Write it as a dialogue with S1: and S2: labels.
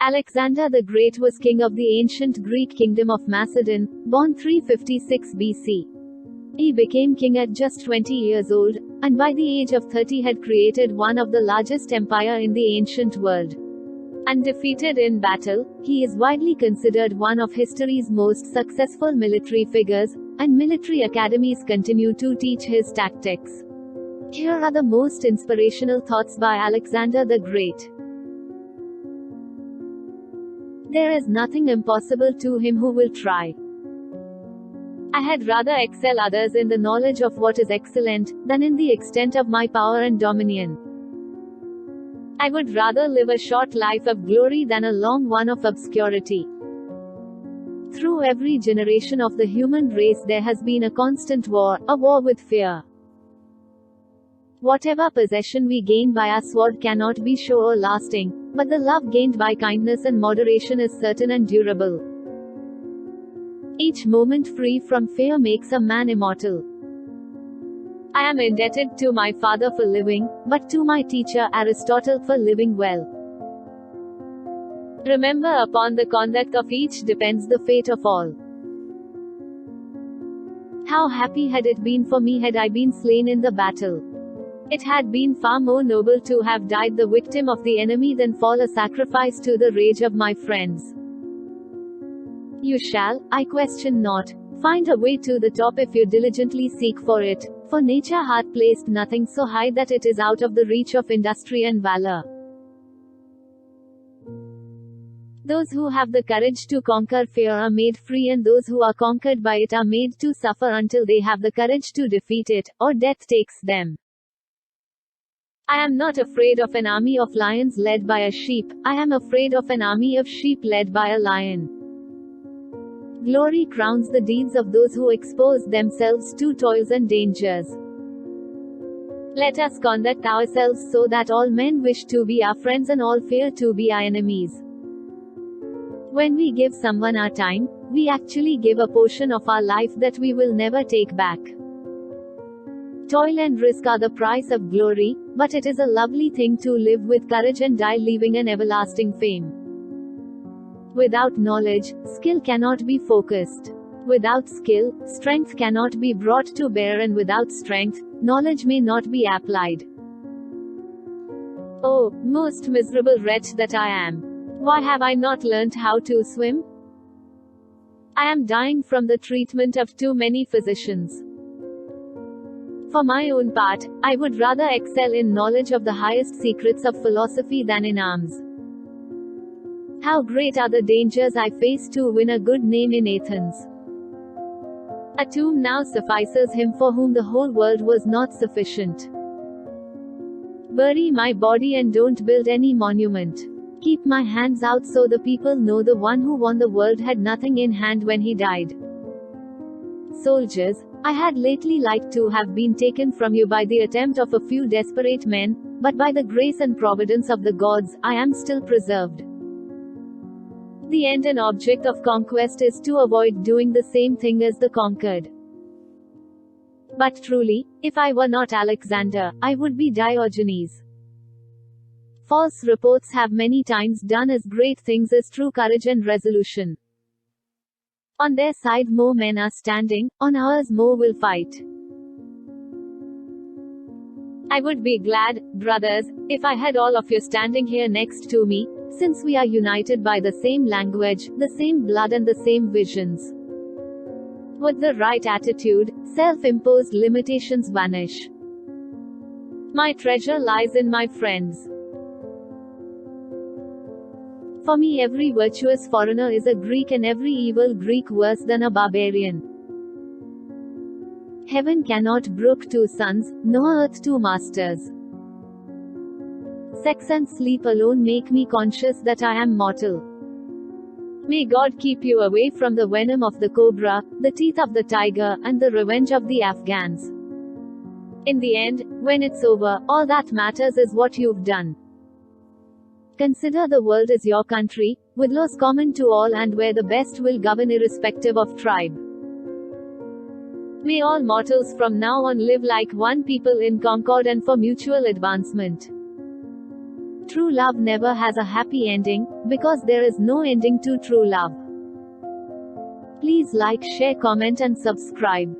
S1: Alexander the Great was king of the ancient Greek kingdom of Macedon, born 356 BC. He became king at just 20 years old, and by the age of 30 had created one of the largest empire in the ancient world. Undefeated in battle, he is widely considered one of history's most successful military figures, and military academies continue to teach his tactics. Here are the most inspirational thoughts by Alexander the Great. There is nothing impossible to him who will try. I had rather excel others in the knowledge of what is excellent, than in the extent of my power and dominion. I would rather live a short life of glory than a long one of obscurity. Through every generation of the human race there has been a constant war, a war with fear. Whatever possession we gain by our sword cannot be sure or lasting, but the love gained by kindness and moderation is certain and durable. Each moment free from fear makes a man immortal. I am indebted to my father for living, but to my teacher Aristotle for living well. Remember, upon the conduct of each depends the fate of all. How happy had it been for me had I been slain in the battle. It had been far more noble to have died the victim of the enemy than fall a sacrifice to the rage of my friends. You shall, I question not, find a way to the top if you diligently seek for it, for nature hath placed nothing so high that it is out of the reach of industry and valor. Those who have the courage to conquer fear are made free, and those who are conquered by it are made to suffer until they have the courage to defeat it, or death takes them. I am not afraid of an army of lions led by a sheep, I am afraid of an army of sheep led by a lion. Glory crowns the deeds of those who expose themselves to toils and dangers. Let us conduct ourselves so that all men wish to be our friends and all fear to be our enemies. When we give someone our time, we actually give a portion of our life that we will never take back. Toil and risk are the price of glory, but it is a lovely thing to live with courage and die leaving an everlasting fame. Without knowledge, skill cannot be focused. Without skill, strength cannot be brought to bear, and without strength, knowledge may not be applied. Oh, most miserable wretch that I am! Why have I not learnt how to swim? I am dying from the treatment of too many physicians. For my own part, I would rather excel in knowledge of the highest secrets of philosophy than in arms. How great are the dangers I face to win a good name in Athens. A tomb now suffices him for whom the whole world was not sufficient. Bury my body and don't build any monument. Keep my hands out so the people know the one who won the world had nothing in hand when he died. Soldiers, I had lately liked to have been taken from you by the attempt of a few desperate men, but by the grace and providence of the gods, I am still preserved. The end and object of conquest is to avoid doing the same thing as the conquered. But truly, if I were not Alexander, I would be Diogenes. False reports have many times done as great things as true courage and resolution. On their side more men are standing, on ours more will fight. I would be glad, brothers, if I had all of you standing here next to me, since we are united by the same language, the same blood and the same visions. With the right attitude, self-imposed limitations vanish. My treasure lies in my friends. For me every virtuous foreigner is a Greek and every evil Greek worse than a barbarian. Heaven cannot brook two sons, nor earth two masters. Sex and sleep alone make me conscious that I am mortal. May God keep you away from the venom of the cobra, the teeth of the tiger, and the revenge of the Afghans. In the end, when it's over, all that matters is what you've done. Consider the world as your country, with laws common to all and where the best will govern irrespective of tribe. May all mortals from now on live like one people in concord and for mutual advancement. True love never has a happy ending, because there is no ending to true love. Please like, share, comment and subscribe.